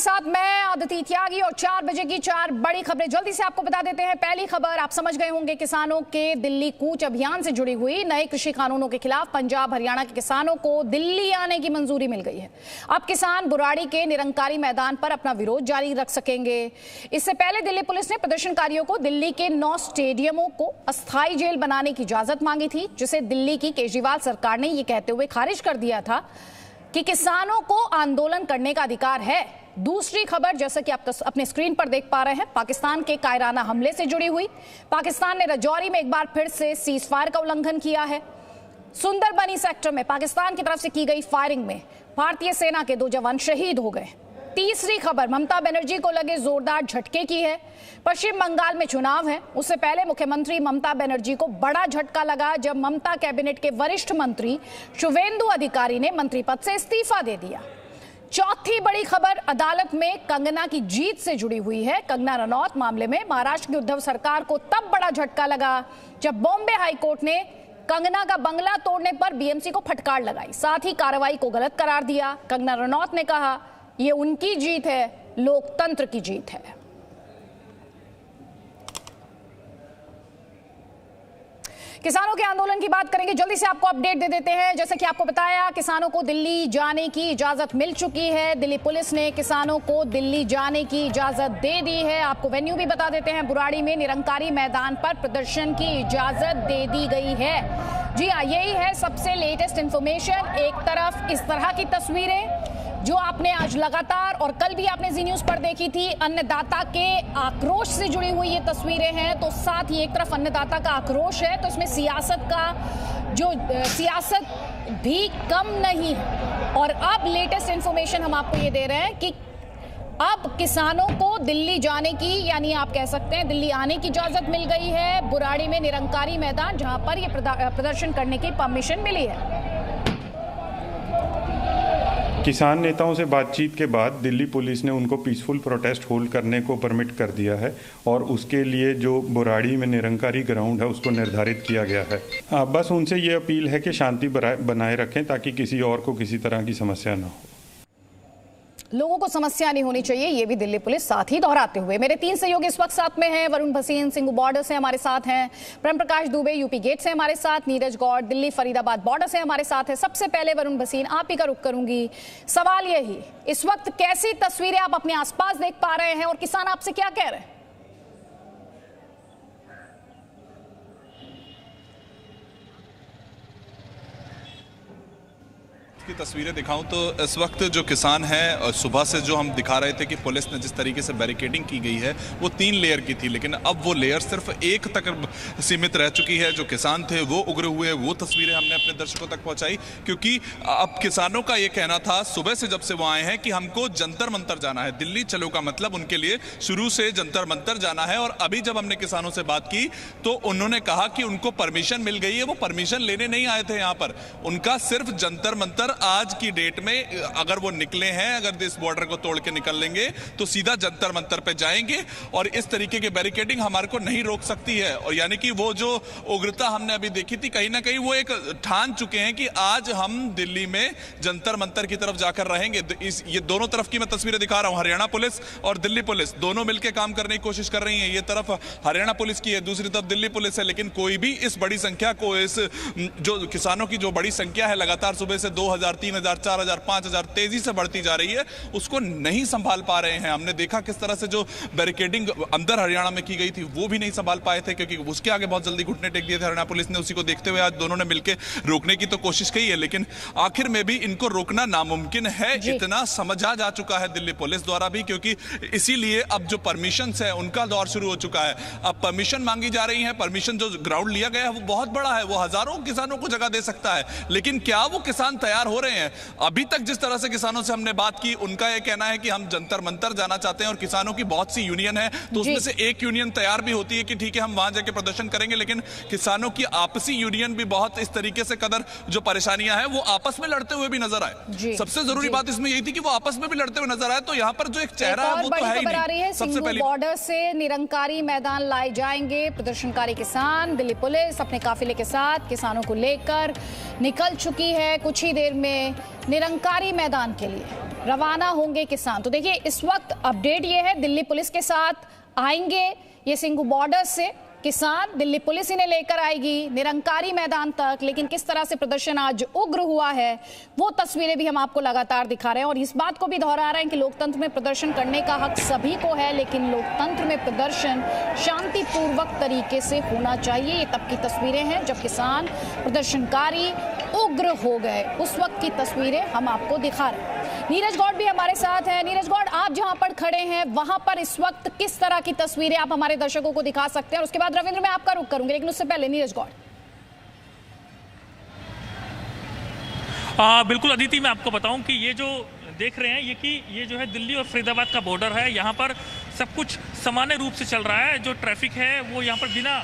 साथ मैं आदिति त्यागी और 4 बजे की 4 बड़ी खबरें जल्दी से आपको बता देते हैं। पहली खबर आप समझ गए होंगे, किसानों के दिल्ली कूच अभियान से जुड़ी हुई। नए कृषि कानूनों के खिलाफ पंजाब हरियाणा के किसानों को दिल्ली आने की मंजूरी मिल गई है। अब किसान बुराड़ी के निरंकारी मैदान पर अपना विरोध जारी रख सकेंगे। इससे पहले दिल्ली पुलिस ने प्रदर्शनकारियों को दिल्ली के 9 स्टेडियमों को अस्थायी जेल बनाने की इजाजत मांगी थी, जिसे दिल्ली की केजरीवाल सरकार ने यह कहते हुए खारिज कर दिया था कि किसानों को आंदोलन करने का अधिकार है। दूसरी खबर, जैसा कि आप अपने स्क्रीन पर देख पा रहे हैं, पाकिस्तान के कायराना हमले से जुड़ी हुई। पाकिस्तान ने रजौरी में एक बार फिर से सीज फायर का उल्लंघन किया है। सुंदरबनी सेक्टर में पाकिस्तान की तरफ से की गई फायरिंग में भारतीय सेना के 2 जवान शहीद हो गए। तीसरी खबर ममता बनर्जी को लगे जोरदार झटके की है। पश्चिम बंगाल में चुनाव है, उससे पहले मुख्यमंत्री ममता बनर्जी को बड़ा झटका लगा जब ममता कैबिनेट के वरिष्ठ मंत्री शुवेंदु अधिकारी ने मंत्री पद से इस्तीफा दे दिया। चौथी बड़ी खबर अदालत में कंगना की जीत से जुड़ी हुई है। कंगना रनौत मामले में महाराष्ट्र की उद्धव सरकार को तब बड़ा झटका लगा जब बॉम्बे हाईकोर्ट ने कंगना का बंगला तोड़ने पर बीएमसी को फटकार लगाई, साथ ही कार्रवाई को गलत करार दिया। कंगना रनौत ने कहा ये उनकी जीत है, लोकतंत्र की जीत है। किसानों के आंदोलन की बात करेंगे, जल्दी से आपको अपडेट दे देते हैं। जैसे कि आपको बताया, किसानों को दिल्ली जाने की इजाजत मिल चुकी है। दिल्ली पुलिस ने किसानों को दिल्ली जाने की इजाजत दे दी है। आपको वेन्यू भी बता देते हैं, बुराड़ी में निरंकारी मैदान पर प्रदर्शन की इजाजत दे दी गई है। जी हाँ, यही है सबसे लेटेस्ट इंफॉर्मेशन। एक तरफ इस तरह की तस्वीरें जो आपने आज लगातार और कल भी आपने जी न्यूज पर देखी थी, अन्नदाता के आक्रोश से जुड़ी हुई ये तस्वीरें हैं। तो साथ ही एक तरफ अन्नदाता का आक्रोश है, तो इसमें सियासत भी कम नहीं है। और अब लेटेस्ट इंफॉर्मेशन हम आपको ये दे रहे हैं कि अब किसानों को दिल्ली जाने की, यानी आप कह सकते हैं दिल्ली आने की इजाजत मिल गई है। बुराड़ी में निरंकारी मैदान, जहां पर ये प्रदर्शन करने की परमिशन मिली है। किसान नेताओं से बातचीत के बाद दिल्ली पुलिस ने उनको पीसफुल प्रोटेस्ट होल्ड करने को परमिट कर दिया है और उसके लिए जो बुराड़ी में निरंकारी ग्राउंड है उसको निर्धारित किया गया है। बस उनसे ये अपील है कि शांति बनाए रखें ताकि किसी और को किसी तरह की समस्या ना हो। लोगों को समस्या नहीं होनी चाहिए, ये भी दिल्ली पुलिस साथ ही दोहराते हुए। मेरे 3 सहयोगी इस वक्त साथ में हैं। वरुण भसीन सिंगू बॉर्डर से हमारे साथ हैं, प्रेम प्रकाश दुबे यूपी गेट से हमारे साथ, नीरज गौड़ दिल्ली फरीदाबाद बॉर्डर से हमारे साथ है। सबसे पहले वरुण भसीन, आप ही का रुख करूंगी। सवाल यही, इस वक्त कैसी तस्वीरें आप अपने आसपास देख पा रहे हैं और किसान आपसे क्या कह रहे हैं? की तस्वीरें दिखाऊं तो इस वक्त जो किसान हैं, सुबह से जो हम दिखा रहे थे कि पुलिस ने जिस तरीके से बैरिकेडिंग की गई है वो 3 लेयर की थी, लेकिन अब वो लेयर सिर्फ 1 तक सीमित रह चुकी है। जो किसान थे वो उग्र हुए, वो तस्वीरें हमने अपने दर्शकों तक पहुंचाई, क्योंकि अब किसानों का ये कहना था सुबह से जब से वो आए हैं कि हमको जंतर मंतर जाना है। दिल्ली चलो का मतलब उनके लिए शुरू से जंतर मंतर जाना है। और अभी जब हमने किसानों से बात की तो उन्होंने कहा कि उनको परमिशन मिल गई है, वो परमिशन लेने नहीं आए थे यहाँ पर। उनका सिर्फ जंतर मंतर आज की डेट में अगर वो निकले हैं, अगर इस बॉर्डर को तोड़ के निकल लेंगे तो सीधा जंतर मंतर पे जाएंगे और इस तरीके की बैरिकेडिंग हमारे को नहीं रोक सकती है। और यानी कि वो जो उग्रता हमने अभी देखी थी, कहीं ना कहीं वो एक ठान चुके हैं कि आज हम दिल्ली में जंतर मंतर की तरफ जाकर रहेंगे। ये दोनों तरफ की मैं तस्वीरें दिखा रहा हूं, हरियाणा पुलिस और दिल्ली पुलिस दोनों मिलकर काम करने की कोशिश कर रही है। ये तरफ हरियाणा पुलिस की है, दूसरी तरफ दिल्ली पुलिस है, लेकिन कोई भी इस बड़ी संख्या को, इस जो किसानों की जो बड़ी संख्या है लगातार सुबह से 2000, 3000, 4000, 5000 तेजी से बढ़ती जा रही है, उसको नहीं संभाल पा रहे हैं। हमने देखा किस तरह से जो बैरिकेडिंग अंदर हरियाणा में की गई थी वो भी नहीं संभाल पाए थे, क्योंकि उसके आगे बहुत जल्दी घुटने टेक दिए थे हरियाणा पुलिस ने। उसी को देखते हुए आज दोनों ने मिलकर रोकने की तो कोशिश की है, लेकिन आखिर में भी इनको रोकना नामुमकिन है। इतना समझा जा चुका है दिल्ली पुलिस द्वारा भी, क्योंकि इसीलिए अब जो परमिशन है उनका दौर शुरू हो चुका है। अब परमिशन मांगी जा रही है। परमिशन जो ग्राउंड लिया गया है वो बहुत बड़ा है, वो हजारों किसानों को जगह दे सकता है, लेकिन क्या वो किसान तैयार हो रहे हैं? अभी तक जिस तरह से किसानों से हमने बात की, उनका यह कहना है कि हम जंतर मंतर जाना चाहते हैं और किसानों की बहुत सी यूनियन है, तो उसमें से एक यूनियन तैयार भी होती है कि ठीक है हम वहां जाके प्रदर्शन करेंगे, लेकिन किसानों की आपसी यूनियन भी बहुत इस तरीके से कदर जो परेशानियां हैं वो आपस में लड़ते हुए भी नजर आए। सबसे जरूरी बात इसमें यही थी कि वो आपस में भी लड़ते हुए नजर आए। तो यहाँ पर जो एक चेहरा है वो तो है ही नहीं। सबसे पहले बॉर्डर से निरंकारी मैदान लाए जाएंगे प्रदर्शनकारी किसान। दिल्ली पुलिस अपने काफिले के साथ किसानों को लेकर निकल चुकी है कुछ ही देर में निरंकारी मैदान के लिए। रवाना होंगे किसान। तो देखिए इस वक्त अपडेट ये है, दिल्ली पुलिस के साथ आएंगे ये सिंघू बॉर्डर से किसान, दिल्ली पुलिस इन्हें लेकर आएगी निरंकारी मैदान तक। लेकिन किस तरह से प्रदर्शन आज उग्र हुआ है वो तस्वीरें भी हम आपको लगातार दिखा रहे हैं और इस बात को भी दोहरा रहे हैं कि लोकतंत्र में प्रदर्शन करने का हक सभी को है, लेकिन लोकतंत्र में प्रदर्शन शांतिपूर्वक तरीके से होना चाहिए। ये तब की तस्वीरें हैं जब किसान प्रदर्शनकारी उग्र हो गए, उस वक्त की तस्वीरें हम आपको दिखा रहे हैं। नीरज गौड़ भी हमारे साथ हैं। नीरज गौड़, आप जहां पर खड़े हैं वहां पर इस वक्त किस तरह की तस्वीरें आप हमारे दर्शकों को दिखा सकते हैं? और उसके बाद रविंद्र मैं आपका रुख करूंगी, लेकिन उससे पहले नीरज गौड़। बिल्कुल अदिति, मैं आपको बताऊं कि ये जो देख रहे हैं ये जो है दिल्ली और फरीदाबाद का बॉर्डर है। यहाँ पर सब कुछ सामान्य रूप से चल रहा है। जो ट्रैफिक है वो यहाँ पर बिना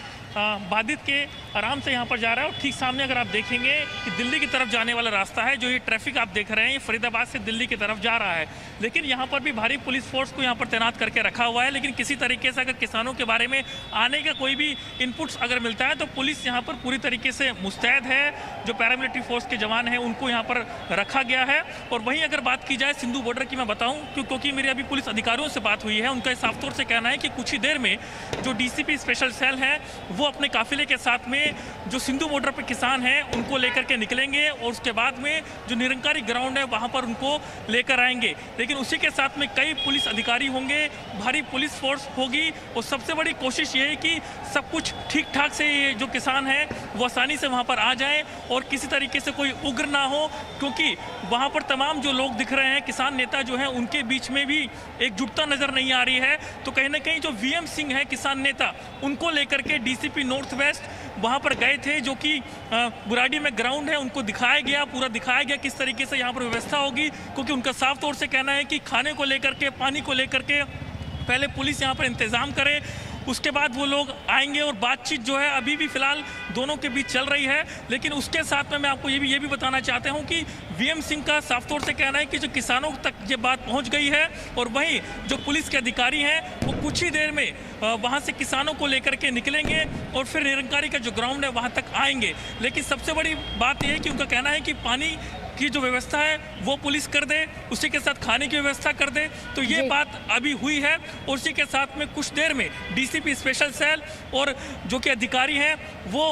बाधित के आराम से यहाँ पर जा रहा है। और ठीक सामने अगर आप देखेंगे कि दिल्ली की तरफ जाने वाला रास्ता है, जो ये ट्रैफिक आप देख रहे हैं ये फरीदाबाद से दिल्ली की तरफ जा रहा है। लेकिन यहाँ पर भी भारी पुलिस फोर्स को यहाँ पर तैनात करके रखा हुआ है। लेकिन किसी तरीके से अगर किसानों के बारे में आने का कोई भी इनपुट्स अगर मिलता है तो पुलिस यहाँ पर पूरी तरीके से मुस्तैद है। जो पैरामिलिट्री फोर्स के जवान हैं उनको यहाँ पर रखा गया है। और वहीं अगर बात की जाए सिंधु बॉर्डर की, मैं बताऊँ क्योंकि मेरी अभी पुलिस अधिकारियों से बात हुई है, उनका साफ तौर से कहना है कि कुछ ही देर में जो डीसीपी स्पेशल सेल है वो अपने काफिले के साथ में जो सिंधु बॉर्डर पर किसान हैं उनको लेकर के निकलेंगे और उसके बाद में जो निरंकारी ग्राउंड है वहां पर उनको लेकर आएंगे। लेकिन उसी के साथ में कई पुलिस अधिकारी होंगे, भारी पुलिस फोर्स होगी और सबसे बड़ी कोशिश ये है कि सब कुछ ठीक ठाक से ये जो किसान हैं वो आसानी से वहां पर आ जाएं और किसी तरीके से कोई उग्र ना हो। क्योंकि वहां पर तमाम जो लोग दिख रहे हैं किसान नेता जो हैं उनके बीच में भी एकजुटता नजर नहीं आ रही है। तो कहीं ना कहीं जो वीएम सिंह है किसान नेता, उनको लेकर के डीसीपी नॉर्थ वेस्ट वहां पर गए थे, जो कि बुराड़ी में ग्राउंड है, उनको दिखाया गया, पूरा दिखाया गया किस तरीके से यहाँ पर व्यवस्था होगी। क्योंकि उनका साफ तौर से कहना है कि खाने को लेकर के, पानी को लेकर के पहले पुलिस यहाँ पर इंतजाम करे, उसके बाद वो लोग आएंगे। और बातचीत जो है अभी भी फिलहाल दोनों के बीच चल रही है। लेकिन उसके साथ में मैं आपको ये भी बताना चाहता हूँ कि वीएम सिंह का साफ तौर से कहना है कि जो किसानों तक ये बात पहुँच गई है और वहीं जो पुलिस के अधिकारी हैं वो कुछ ही देर में वहाँ से किसानों को लेकर के निकलेंगे और फिर निरंकारी का जो ग्राउंड है वहाँ तक आएंगे। लेकिन सबसे बड़ी बात यह है कि उनका कहना है कि पानी की जो व्यवस्था है वो पुलिस कर दे, उसी के साथ खाने की व्यवस्था कर दे। तो ये बात अभी हुई है और उसी के साथ में कुछ देर में डीसीपी स्पेशल सेल और जो कि अधिकारी हैं वो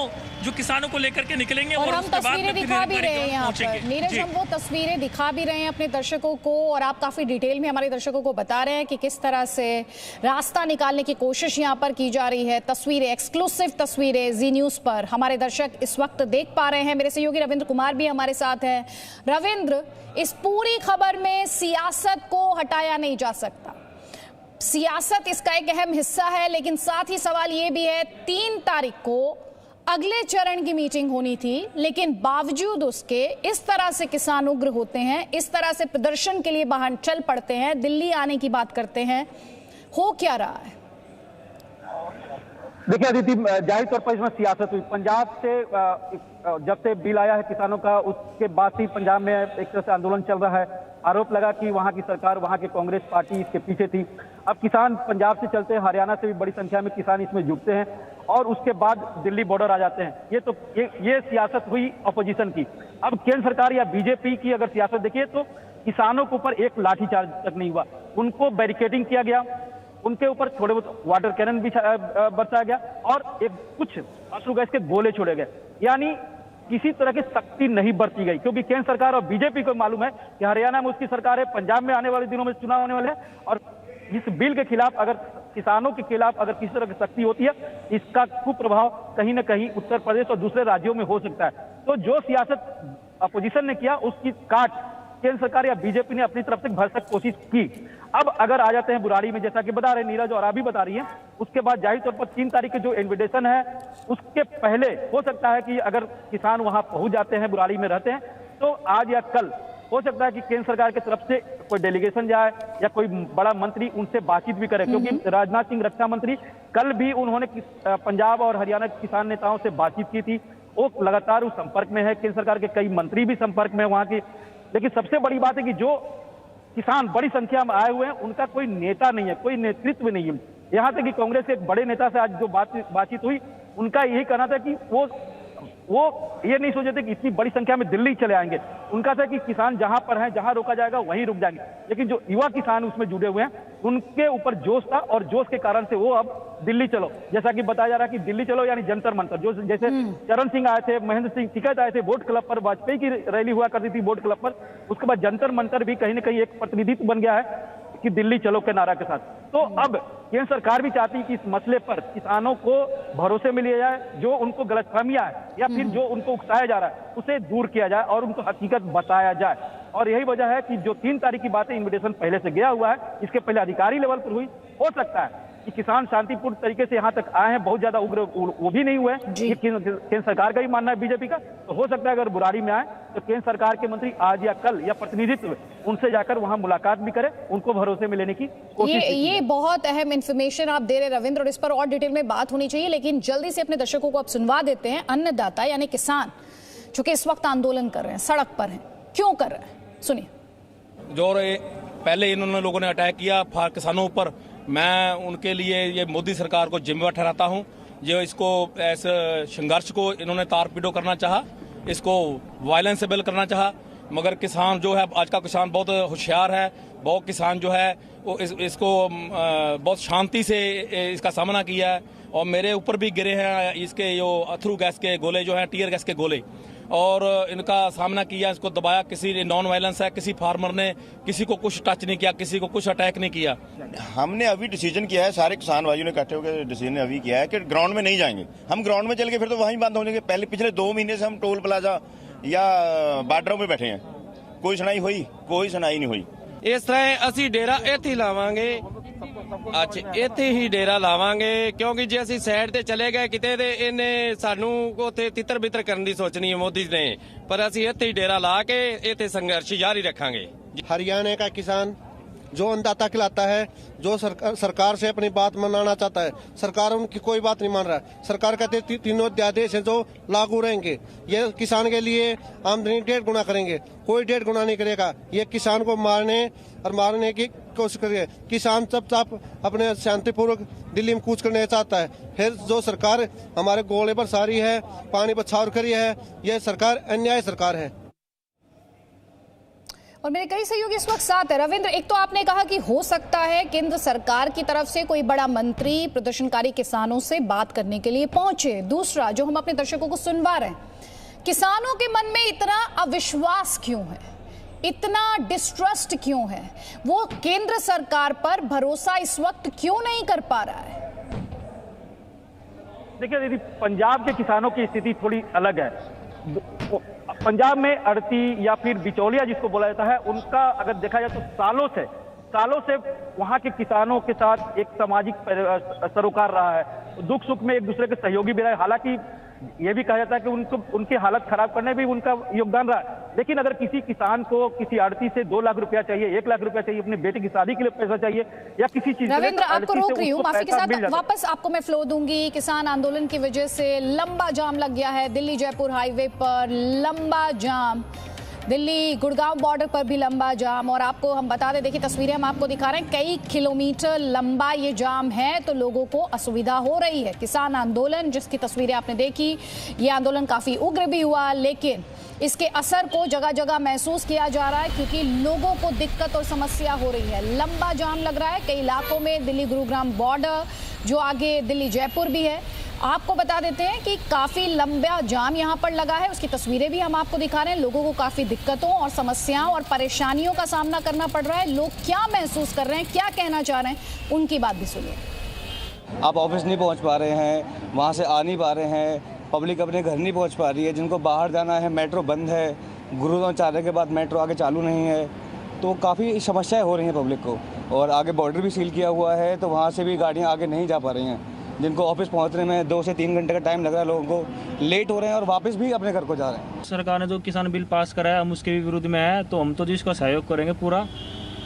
जो किसानों को लेकर के निकलेंगे और हम तस्वीरें दिखा भी रहे हैं यहाँ पर। नीरज, हम वो तस्वीरें दिखा भी रहे हैं अपने दर्शकों को और आप काफी डिटेल में हमारे दर्शकों को बता रहे हैं कि किस तरह से रास्ता निकालने की कोशिश यहाँ पर की जा रही है। तस्वीरें, एक्सक्लूसिव तस्वीरें जी न्यूज पर हमारे दर्शक इस वक्त देख पा रहे हैं। मेरे सहयोगी रविंद्र कुमार भी हमारे साथ हैं। रविंद्र, इस पूरी खबर में सियासत को हटाया नहीं जा सकता, सियासत इसका एक अहम हिस्सा है, लेकिन साथ ही सवाल ये भी है 3 तारीख को अगले चरण की मीटिंग होनी थी, लेकिन बावजूद उसके इस तरह से किसान उग्र होते हैं, इस तरह से प्रदर्शन के लिए बाहर चल पड़ते हैं, दिल्ली आने की बात करते हैं। हो क्या रहा है? देखिए अदिति, जाहिर तौर पर इसमें सियासत हुई। पंजाब से जब से बिल आया है किसानों का, उसके बाद ही पंजाब में एक तरह से आंदोलन चल रहा है। आरोप लगा कि वहां की सरकार, वहां की कांग्रेस पार्टी इसके पीछे थी। अब किसान पंजाब से चलते हैं, हरियाणा से भी बड़ी संख्या में किसान इसमें जुटते हैं और उसके बाद दिल्ली बॉर्डर आ जाते हैं। ये सियासत हुई अपोजिशन की। अब केंद्र सरकार या बीजेपी की अगर सियासत देखिए तो किसानों के ऊपर एक लाठीचार्ज तक नहीं हुआ, उनको बैरिकेडिंग किया गया, उनके ऊपर थोड़े बहुत वाटर कैनन भी बरसाया गया और कुछ अश्रु गैस के गोले छोड़े गए। यानी किसी तरह की सख्ती नहीं बरती गई, क्योंकि केंद्र सरकार और बीजेपी को मालूम है कि हरियाणा में उसकी सरकार है, पंजाब में आने वाले दिनों में चुनाव होने वाले हैं और इस बिल के खिलाफ, अगर किसानों के खिलाफ अगर किसी तरह की सख्ती होती है, इसका कुप्रभाव कहीं न कहीं उत्तर प्रदेश और दूसरे राज्यों में हो सकता है। तो जो सियासत अपोजिशन ने किया उसकी काट केंद्र सरकार या बीजेपी ने अपनी तरफ से भरसक कोशिश की। अब अगर आ जाते हैं बुराड़ी में, जैसा कि बता रहे नीरज और आप भी बता रही हैं, उसके बाद जाहिर तौर पर 3 तारीख के जो इन्विटेशन है उसके पहले हो सकता है कि अगर किसान वहां पहुंच जाते हैं, बुराड़ी में रहते हैं, तो आज या कल हो सकता है कि केंद्र सरकार की तरफ से कोई डेलीगेशन जाए या कोई बड़ा मंत्री उनसे बातचीत भी करे। क्योंकि राजनाथ सिंह रक्षा मंत्री, कल भी उन्होंने पंजाब और हरियाणा के किसान नेताओं से बातचीत की थी। वो लगातार उस संपर्क में है, केंद्र सरकार के कई मंत्री भी संपर्क में वहां की। लेकिन सबसे बड़ी बात है कि जो किसान बड़ी संख्या में आए हुए हैं उनका कोई नेता नहीं है, कोई नेतृत्व नहीं है। यहाँ तक कि कांग्रेस के एक बड़े नेता से आज जो बातचीत हुई, उनका यही कहना था कि वो वो ये नहीं सोचे थे कि इतनी बड़ी संख्या में दिल्ली चले आएंगे। उनका था कि किसान जहां पर हैं, जहां रोका जाएगा वहीं रुक जाएंगे। लेकिन जो युवा किसान उसमें जुड़े हुए हैं, उनके ऊपर जोश था और जोश के कारण से वो अब दिल्ली चलो, जैसा कि बताया जा रहा है कि दिल्ली चलो यानी जंतर मंतर, जो जैसे चरण सिंह आए थे, महेंद्र सिंह टिकैत आए थे बोट क्लब पर, वाजपेयी की रैली हुआ करती थी बोट क्लब पर, उसके बाद जंतर मंतर भी कहीं ना कहीं एक प्रतिनिधित्व बन गया है कि दिल्ली चलो के नारा के साथ। तो अब केंद्र सरकार भी चाहती है कि इस मसले पर किसानों को भरोसे में लिया जाए, जो उनको गलतफहमियां है या फिर जो उनको उकसाया जा रहा है उसे दूर किया जाए और उनको हकीकत बताया जाए। और यही वजह है कि जो 3 तारीख की बात है, इन्विटेशन पहले से गया हुआ है, इसके पहले अधिकारी लेवल पर हुई। हो सकता है कि किसान शांतिपूर्ण तरीके से यहाँ तक आए हैं, बहुत ज्यादा उग्र वो भी नहीं हुए। ये केंद्र सरकार का ही मानना है, बीजेपी का। तो हो सकता है अगर बुराड़ी में आए तो केंद्र सरकार के मंत्री आज या कल या प्रतिनिधित्व उनसे जाकर वहां मुलाकात भी करें, उनको भरोसे में लेने की कोशिश। ये बहुत अहम इंफॉर्मेशन आप दे रहे रविंद्र, और इस पर और डिटेल में बात होनी चाहिए। लेकिन जल्दी से अपने दर्शकों को अब सुनवा देते हैं अन्नदाता यानी किसान जो कि इस वक्त आंदोलन कर रहे हैं, सड़क पर हैं, क्यों कर रहे हैं, सुनिए। जो पहले इन्होंने लोगों ने अटैक किया किसानों पर, मैं उनके लिए ये मोदी सरकार को जिम्मेवार ठहराता हूं। जो इसको ऐसे संघर्ष को इन्होंने तार-पीडो करना चाहा, इसको वायलेंस से बिल करना चाहा, मगर किसान जो है, आज का किसान बहुत होशियार है। बहुत किसान जो है वो इसको बहुत शांति से इसका सामना किया है। और मेरे ऊपर भी गिरे हैं इसके जो अथरू गैस के गोले जो हैं, टीयर गैस के गोले, और इनका सामना किया, इसको दबाया। किसी नॉन वायलेंस है, किसी फार्मर ने किसी को कुछ टच नहीं किया, किसी को कुछ अटैक नहीं किया। हमने अभी डिसीजन किया है, सारे किसान भाइयों ने इकट्ठे होकर डिसीजन अभी किया है कि ग्राउंड में नहीं जाएंगे। हम ग्राउंड में चल के फिर तो वहीं बंद हो जाएंगे। पिछले 2 महीने से हम टोल प्लाजा या बार्डरों में बैठे हैं, कोई सुनाई हुई? कोई सुनाई नहीं हुई। इस तरह ਅਸੀਂ ਡੇਰਾ ਇੱਥੇ ਹੀ ਲਾਵਾਂਗੇ। ਅੱਛਾ, ਇੱਥੇ ਹੀ ਡੇਰਾ ਲਾਵਾਂਗੇ ਕਿਉਂਕਿ ਜੇ ਅਸੀਂ ਸਾਈਡ ਤੇ ਚਲੇ ਗਏ ਕਿਤੇ ਤੇ ਇਹਨੇ ਸਾਨੂੰ ਉੱਥੇ ਤਿੱਤਰ ਬਿੱਤਰ ਕਰਨ ਦੀ ਸੋਚਣੀ ਹੈ ਮੋਦੀ ਨੇ, ਪਰ ਅਸੀਂ ਇੱਥੇ ਹੀ ਡੇਰਾ ਲਾ ਕੇ ਇੱਥੇ ਸੰਘਰਸ਼ ਜਾਰੀ ਰੱਖਾਂਗੇ। हरियाणा का किसान जो अन्नदाता कहलाता है, जो सरकार से अपनी बात मनाना चाहता है, सरकार उनकी कोई बात नहीं मान रहा है। सरकार कहते हैं 3 अध्यादेश हैं जो लागू रहेंगे, ये किसान के लिए आमदनी 1.5 गुना करेंगे। कोई 1.5 गुना नहीं करेगा, ये किसान को मारने की कोशिश करेगा। किसान चुपचाप अपने शांतिपूर्वक दिल्ली में कूच करने चाहता है। फिर जो सरकार हमारे गोले पर सारी है, पानी पर छावर करी है, ये सरकार अन्याय सरकार है। और मेरे कई सहयोगी इस वक्त साथ है। रविंद्र, एक तो आपने कहा कि हो सकता है केंद्र सरकार की तरफ से कोई बड़ा मंत्री प्रदर्शनकारी किसानों से बात करने के लिए पहुंचे। दूसरा, जो हम अपने दर्शकों को सुनवा रहे हैं, किसानों के मन में इतना अविश्वास क्यों है, इतना डिस्ट्रस्ट क्यों है, वो केंद्र सरकार पर भरोसा इस वक्त क्यों नहीं कर पा रहा है? देखिए दीदी, पंजाब के किसानों की स्थिति थोड़ी अलग है। पंजाब में अड़ती या फिर बिचौलिया जिसको बोला जाता है, उनका अगर देखा जाए तो सालों से वहां के किसानों के साथ एक सामाजिक सरोकार रहा है। दुख सुख में एक दूसरे के सहयोगी भी रहे। हालांकि ये भी कहा जाता है कि उनकी हालत खराब करने में भी उनका योगदान रहा है। लेकिन अगर किसी किसान को किसी आड़ती से 2 लाख रुपया चाहिए, 1 लाख रुपया चाहिए, अपने बेटे की शादी के लिए पैसा चाहिए या किसी चीज, रविंद्र आपको रोक रही हूँ, माफी के साथ वापस आपको मैं फ्लो दूंगी। किसान आंदोलन की वजह से लंबा जाम लग गया है दिल्ली जयपुर हाईवे पर, लंबा जाम, दिल्ली गुड़गांव बॉर्डर पर भी लंबा जाम। और आपको हम बता दें, देखिए तस्वीरें हम आपको दिखा रहे हैं, कई किलोमीटर लंबा ये जाम है, तो लोगों को असुविधा हो रही है। किसान आंदोलन जिसकी तस्वीरें आपने देखी, ये आंदोलन काफी उग्र भी हुआ, लेकिन इसके असर को जगह जगह महसूस किया जा रहा है क्योंकि लोगों को दिक्कत और समस्या हो रही है। लंबा जाम लग रहा है कई इलाकों में, दिल्ली गुरुग्राम बॉर्डर, जो आगे दिल्ली जयपुर भी है। आपको बता देते हैं कि काफी लंबा जाम यहाँ पर लगा है, उसकी तस्वीरें भी हम आपको दिखा रहे हैं। लोगों को काफी दिक्कतों और समस्याओं और परेशानियों का सामना करना पड़ रहा है। लोग क्या महसूस कर रहे हैं, क्या कहना चाह रहे हैं, उनकी बात भी सुनिए। आप ऑफिस नहीं पहुँच पा रहे हैं, वहाँ से आ नहीं पा रहे हैं, पब्लिक अपने घर नहीं पहुँच पा रही है, जिनको बाहर जाना है मेट्रो बंद है, गुरुद्वारा चाले के बाद मेट्रो आगे चालू नहीं है, तो काफ़ी समस्याएं हो रही हैं पब्लिक को। और आगे बॉर्डर भी सील किया हुआ है, तो वहाँ से भी गाड़ियाँ आगे नहीं जा पा रही हैं, जिनको ऑफिस पहुंचने में 2 से 3 घंटे का टाइम लग रहा है, लोगों को लेट हो रहे हैं और वापस भी अपने घर को जा रहे हैं। सरकार ने जो किसान बिल पास कराया, हम उसके विरुद्ध में है, तो हम तो जी इसका सहयोग करेंगे पूरा।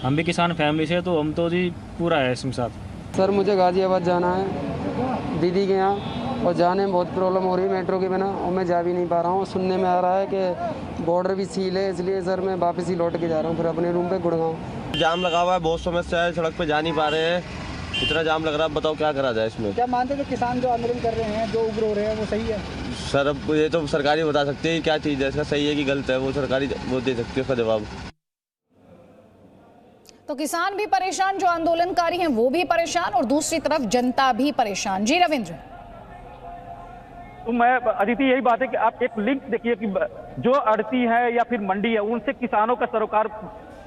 हम भी किसान फैमिली से, तो हम तो जी पूरा है इसमें साथ। सर मुझे गाजियाबाद जाना है दीदी के यहाँ, और जाने में बहुत प्रॉब्लम हो रही है मेट्रो के बिना, और मैं जा भी नहीं पा रहा हूँ। सुनने में आ रहा है कि बॉर्डर भी सील है, इसलिए सर मैं वापस ही लौट के जा रहा हूँ फिर अपने रूम पे गुड़गांव। जाम लगा हुआ है, बहुत समस्या है, सड़क पे जा नहीं पा रहे हैं, इतना जाम लग रहा है, बताओ क्या करा जाए इसमें। क्या मानते हो जो किसान जो आंदोलन कर रहे हैं, जो उग्र हो रहे हैं, वो सही है? सर अब ये तो सरकारी बता सकती है क्या चीज़ है, इसका सही है कि गलत है, वो सरकारी वो दे सकती है उसका जवाब। तो किसान भी परेशान, जो आंदोलनकारी हैं वो भी परेशान, और दूसरी तरफ जनता भी परेशान। जी रविंद्र। तो मैं अदिति, यही बात है कि आप एक लिंक देखिए कि जो आड़ती है या फिर मंडी है, उनसे किसानों का सरोकार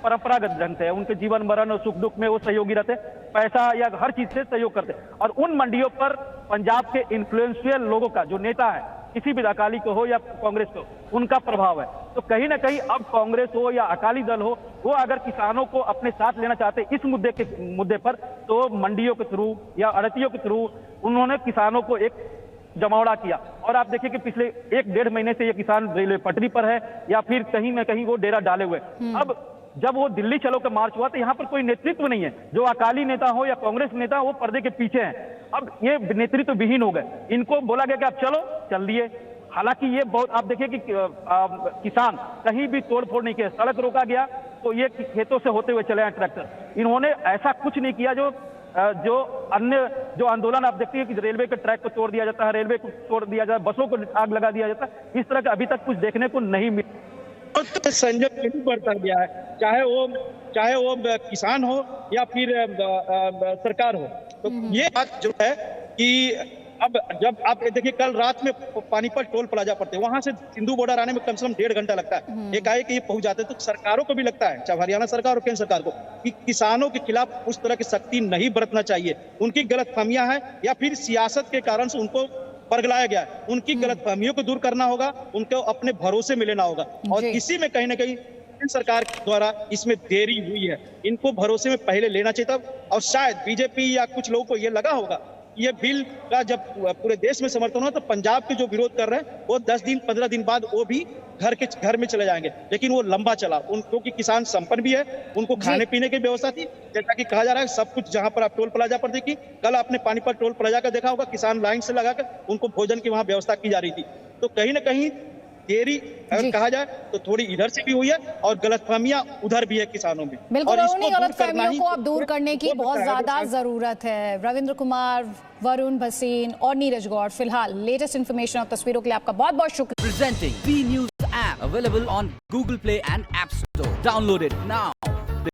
परंपरागत ढंग से है, उनके जीवन मरण और सुख दुख में वो सहयोगी रहते, पैसा या हर चीज से सहयोग करते, और उन मंडियों पर पंजाब के इन्फ्लुएंशियल लोगों का, जो नेता है किसी भी अकाली को हो या कांग्रेस को, उनका प्रभाव है। तो कहीं ना कहीं अब कांग्रेस हो या अकाली दल हो, वो अगर किसानों को अपने साथ लेना चाहते इस मुद्दे पर, तो मंडियों के थ्रू या आड़तियों के थ्रू उन्होंने किसानों को एक जमावड़ा किया। और आप देखिए कि पिछले 1-1.5 महीने से ये किसान रेलवे पटरी पर है या फिर कहीं ना कहीं वो डेरा डाले हुए। अब जब वो दिल्ली चलो का मार्च हुआ तो यहाँ पर कोई नेतृत्व नहीं है, जो अकाली नेता हो या कांग्रेस नेता हो वो पर्दे के पीछे हैं। अब ये नेतृत्व विहीन हो गए, इनको बोला गया कि आप चलो, चल दिए। हालांकि ये बहुत, आप देखिए कि किसान कहीं भी तोड़फोड़ नहीं किया, सड़क रोका गया तो ये खेतों से होते हुए चले आए ट्रैक्टर। इन्होंने ऐसा कुछ नहीं किया जो अन्य जो आंदोलन आप देखते हैं कि रेलवे के ट्रैक को तोड़ दिया जाता है, रेलवे को तोड़ दिया जाता है, बसों को आग लगा दिया जाता है, इस तरह का अभी तक कुछ देखने को नहीं मिला। संयम नहीं बरता गया है, चाहे वो किसान हो या फिर सरकार हो। तो ये बात जो है कि अब जब आप देखिए कल रात में पानीपत टोल प्लाजा पड़ते हैं, वहां से सिंधु बॉर्डर आने में कम से कम 1.5 घंटा लगता है। एकाएक ये पहुंच जाते हैं। तो सरकारों को भी लगता है, चाहे हरियाणा सरकार और केंद्र सरकार को, कि किसानों के खिलाफ उस तरह की सख्ती नहीं बरतना चाहिए। उनकी गलतफहमियां हैं या फिर सियासत के कारण से उनको परगलाया गया है, उनकी गलतफहमियों को दूर करना होगा, उनको अपने भरोसे में लेना होगा। और इसी में कहीं ना कहीं सरकार द्वारा इसमें देरी हुई है। इनको भरोसे में पहले लेना चाहिए था। और शायद बीजेपी या कुछ लोगों को ये लगा होगा ये बिल का जब पूरे देश में समर्थन हो तो पंजाब के जो विरोध कर रहे हैं वो 10 दिन 15 दिन बाद वो भी घर में चले जाएंगे। लेकिन वो लंबा चला, क्योंकि किसान संपन्न भी है, उनको खाने पीने की व्यवस्था थी। जैसा कि कहा जा रहा है सब कुछ, जहां पर आप टोल प्लाजा पर देखिए, कल आपने पानीपत टोल प्लाजा का देखा होगा, किसान लाइन से लगाकर उनको भोजन की वहां व्यवस्था की जा रही थी। तो कहीं ना कहीं देरी अगर कहा जाए तो थोड़ी इधर से भी हुई है और गलतफहमियां उधर भी है किसानों में। बिल्कुल, और उन्हीं गलतफहमियों को अब दूर करने की बहुत ज्यादा जरूरत है। रविंद्र कुमार, वरुण भसीन और नीरज गौड़, फिलहाल लेटेस्ट इन्फॉर्मेशन और तस्वीरों के लिए आपका बहुत बहुत शुक्रिया। Presenting B News app available on Google Play and App Store. Download it now.